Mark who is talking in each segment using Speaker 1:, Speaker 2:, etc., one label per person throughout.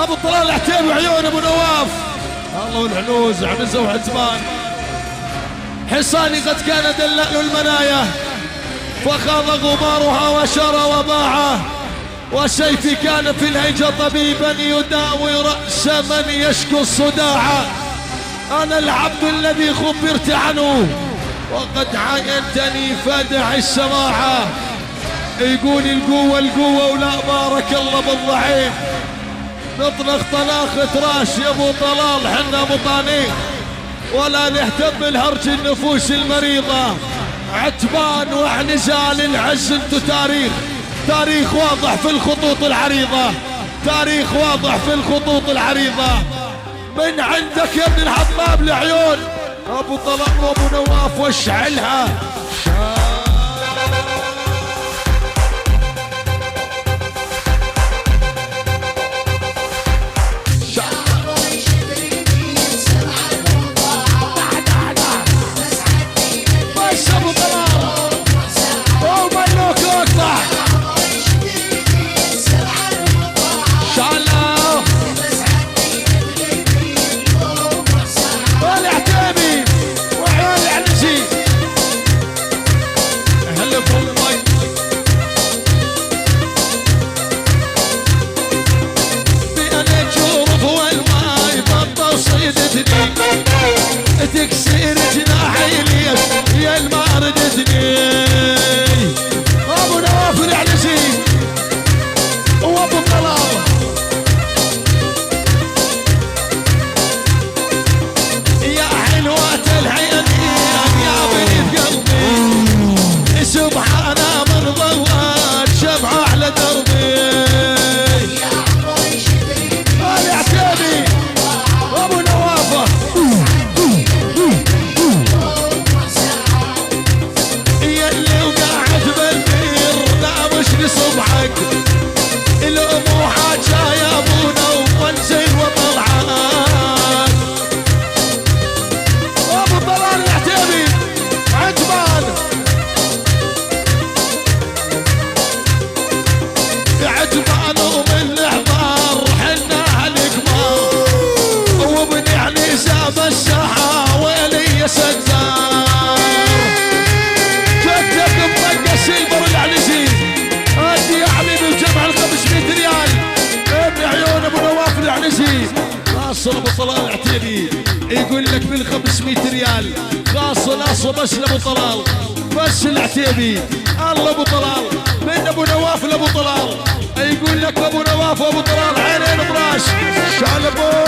Speaker 1: ابو طلال العتيبي وعيون ابو نواف. الله والعنوز عنزه وعتبان. حصاني قد كان دلال المنايا فخاض غبارها وشرى وباعه، وسيفي كان في الهيجة طبيبا يداوي رأس من يشكو الصداع. أنا العبد الذي خبرت عنه وقد عاينتني فادع السماعة. يقول القوة القوة ولا بارك الله بالضعيف. نطلق طلاقة راش يا ابو طلال حنا بطانين ولا نهتم بالهرج النفوس المريضة. عتبان وعنزال العز انتو تاريخ، تاريخ واضح في الخطوط العريضة، تاريخ واضح في الخطوط العريضة. من عندك يا ابن الحطاب العيون ابو طلال وابو نواف واشعلها. تكسير جناحي ليش يا الماردتني. ابو نواف العنزي وابو طلال يا حلوة العين يا بنت قلبي سبحان من ضوات شمعة على دربي. العتيبي ابو نواف صبحك الاموحات يا ابونا ومنزل وطلعات. ابو طلال العتيبي عجبان عجبان ومن الاحضار حنا الكبار وبنعني ساب الساحه ويلي يا سدار. جدك مطقس البر العنزي ادي يا حبيبي وجمع ال500 ريال ابن عيون ابو نواف العنزي. خاص ابو طلال العتيبي يقول لك بال500 ريال خاص ناصه بس لابو طلال بس العتيبي. الله ابو طلال من ابو نواف لابو طلال يقول لك ابو نواف وابو طلال عينين براش شالبو.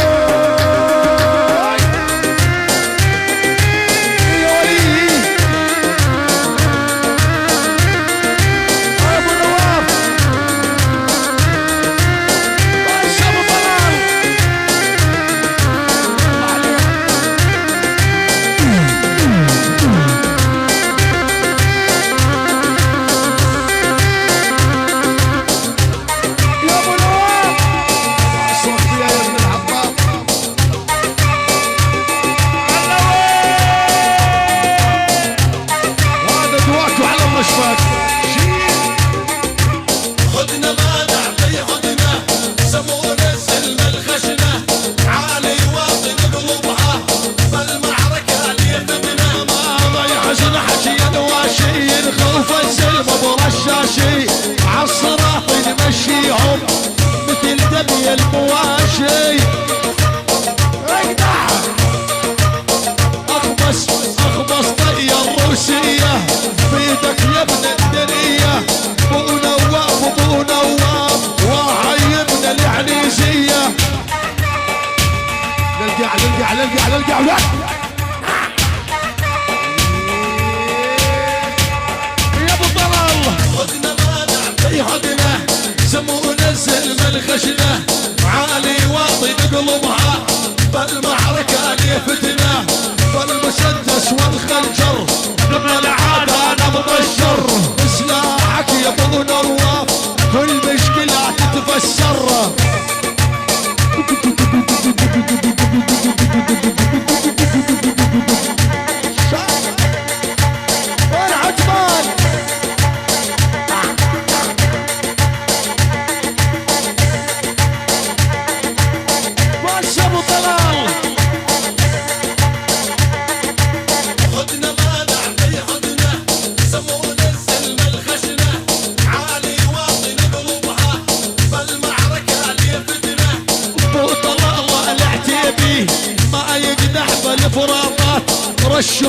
Speaker 1: البساطات، رش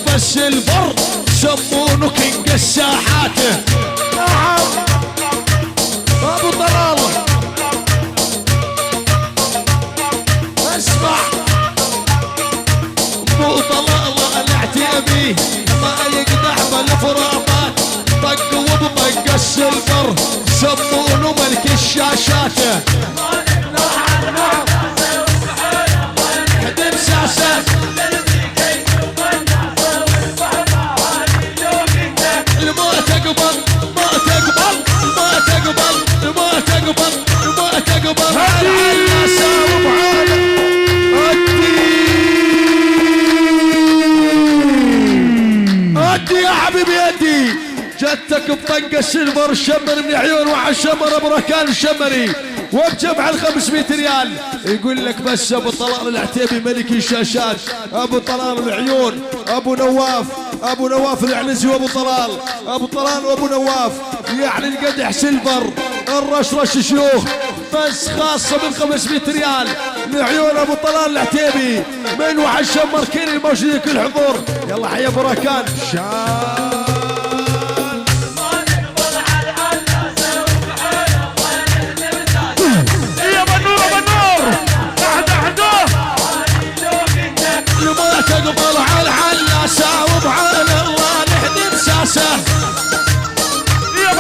Speaker 1: بس البر، سمونه كينج الساحات. نعم ابو طلال اسمع، ابو طلال العتيبي ما يقدح بالفرامات، طق وبطق السلفر، سمونه ملك الشاشات. حد مساسه ما تقبل ما تقبل ما تقبل ما تقبل ما تقبل على سالم عالم ادي يا حبيبي ادي. جتك بطق السيلفر، الشمر من عيون وعلى الشمر ابو ركان الشمري، وبجمع ال500 ريال. يقول لك بس ابو طلال العتيبي ملك الشاشات، ابو طلال العيون، ابو نواف، ابو نواف العنزي وابو طلال، ابو طلال وابو نواف، يعني القدح سيلفر، الرشرش شيوخ، بس خاصه من 500 ريال لعيون ابو طلال العتيبي من وحش الشمر كل الموجودين كل حضور. يلا حيا ابو ركان تقبل على الحلاسة وبعين الله نحن مساسة. يا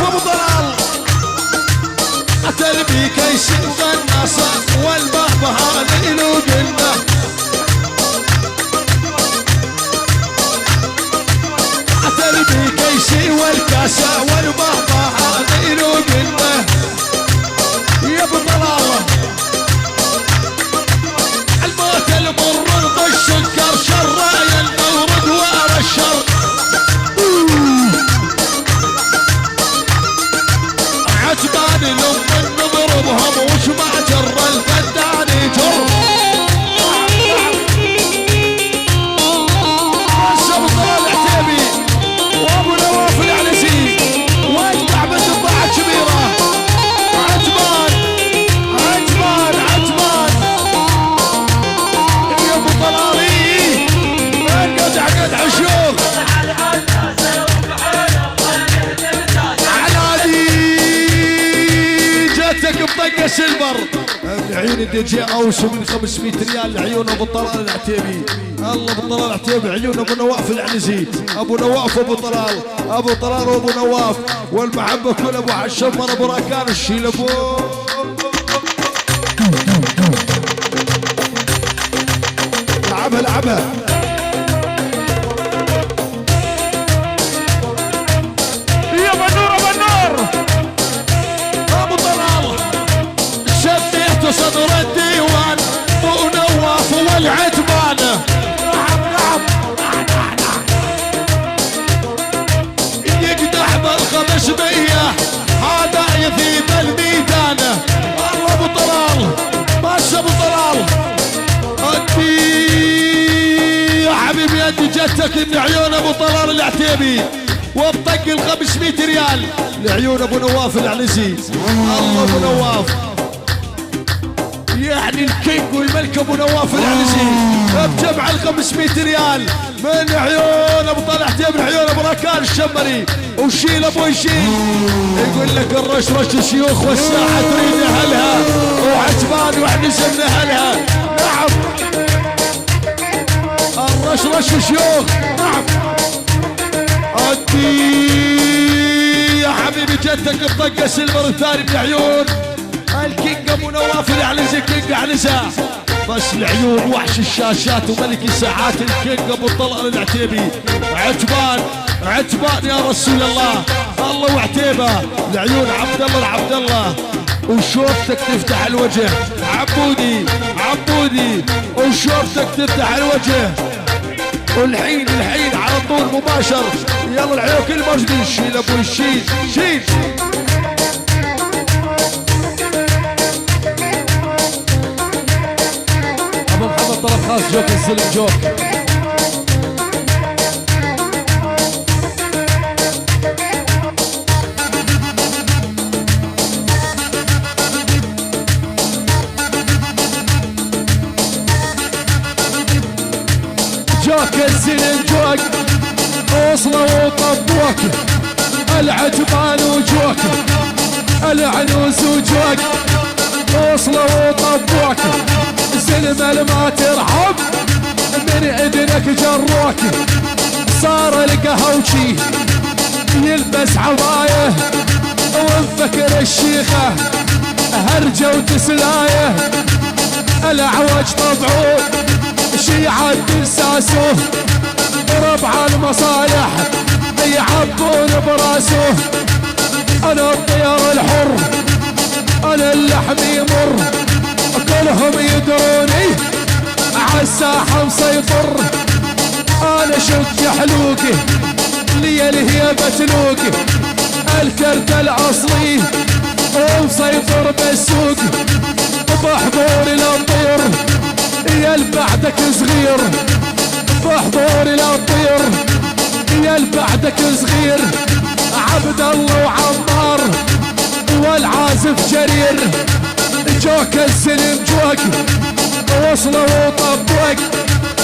Speaker 1: ابو ضلال اتلبي كيس الناصة والبهبهان يلوقنا، اتلبي كيسي والكاسة والبهبهان يلوقنا. يا ابو ضلال الموت المر السكر شرايا المورد ورا الشر، عجبان لما نضربهم وش ما جر الفدان يجر. بس ابو طلال العتيبي وابو نواف العنزي واجدع بنت الضاعة كبيرة، عجبان عجبان عجبان يا ابو طلالي قدع قدع شوف علادي جاتك بطقه سيلفر. العيون الدي جي اوس من 500 ريال لعيون ابو طلال العتيبي. الله ابو طلال العتيبي، عيون ابو نواف العنزي، ابو نواف وابو طلال، ابو طلال وابو نواف، والمحبه كل ابو عالشمر ابو راكان الشيل ابو لعبها لعبها. يا بنور ابو النور ابو طلال شبيت صدر الديوان ابو نواف والعتبان. يقدح بال500 هذا يثيب الميدان. الله ابو طلال بس ابو طلال ادي يا حبيبي ادي جتك من عيون ابو طلال العتيبي وبطق ال500 ريال لعيون ابو نواف العنزي. الله ابو نواف يعني الكينج والملك ابو نواف العنزي بجمع ال500 ريال من عيون ابو طلال العتيبي من عيون ابو ركان الشمري. وشيل ابو يشيل، يقول لك الرشرش الشيوخ والساحه تريد اهلها وعجبان وعنز من اهلها. نعم الرشرش شيوخ نعم ادي يا حبيبي جدك بطقه سيلفر الثاني من عيون الكينج ابو نواف العنزي كينج عنزه. بس العيون وحش الشاشات وملك الساعات الكينج ابو طلال العتيبي. عجبان عجبان يا رسول الله. الله وعتيبه العيون عبد الله العبد الله وشوفتك تفتح الوجه عبودي عبودي وشوفتك تفتح الوجه. والحين على طول مباشر يلا العيون كل موجودين. شيل ابو الشيل شيل ابو محمد طلب خاص جوك السلم جوك. جوك الزلم جوك وصلوا وطبوك العجبان وجوك العنوس وجوك وصلوا وطبوك زلم ما ترحب من اذنك جروك صار القهوشي يلبس عبايه ومفكر الشيخه هرجه وتسلايه الاعوج طبعه شيعة تنساسوه ربع المصالح يعبون براسوه انا الطيار الحر انا اللحم يمر كلهم يدروني عالساحة مسيطر انا شق حلوقي لي الهيبة تلوقي الكرت الاصلي ومسيطر بالسوق بحضوري للطير يا بعدك صغير بحضوري للطير يا بعدك صغير عبد الله وعمار والعازف جرير جوك الزلم جوك وصلوا وطبوك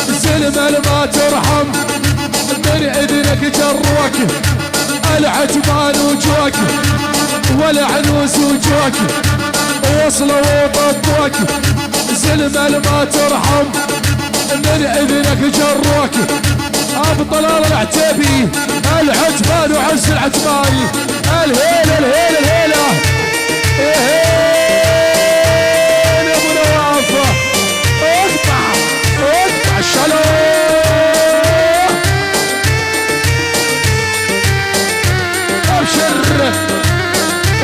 Speaker 1: زلم ما ترحم من اذنك جروك العجبان وجوك والعنوس وجوك وصلوا وطبوك زلم ما ترحم من اذنك جروك ابو طلال العتيبي العجبان وعز العجباني الهيله الهيله الهيله يا ابو نواف اقطع اقطع الشلوه ابشر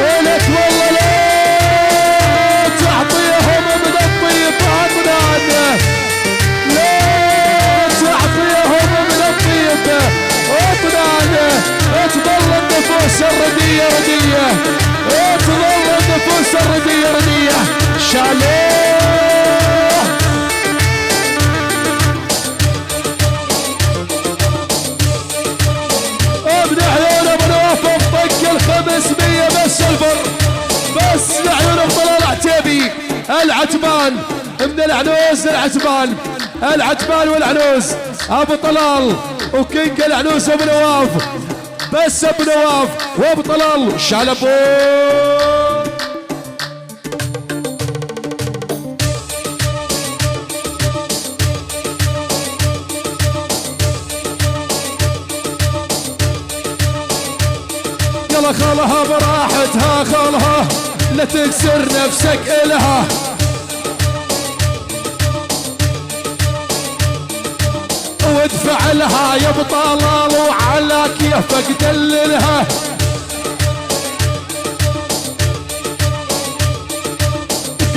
Speaker 1: ولك والله لا تعطيهم من الطيبات نادى لا تعطيهم من الطيب اطنانه تظل النفوس الرديه رديه تظل النفوس الرديه رديه شالوه ابن عيون ابو نواف طق 500 بس الفر بس لعيون ابو طلال العتيبي العتبان من العنوز العتبان العتبان والعنوز ابو طلال وكينج العنوس ابو نواف بس ابو نواف وابو طلال شالبو يلا خلها براحتها خلها لا تكسر نفسك الها وادفع لها يا ابو طلال وعلى كيفك دللها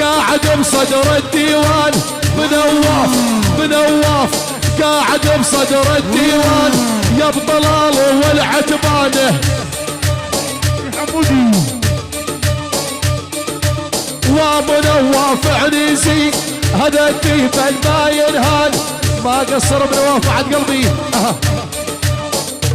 Speaker 1: قاعد بصدر الديوان بنواف بنواف قاعد بصدر الديوان يا ابو طلال والعتبانه وابو نواف عنيسي هذا الديب ما ينهان ما قصر بنواف عند قلبي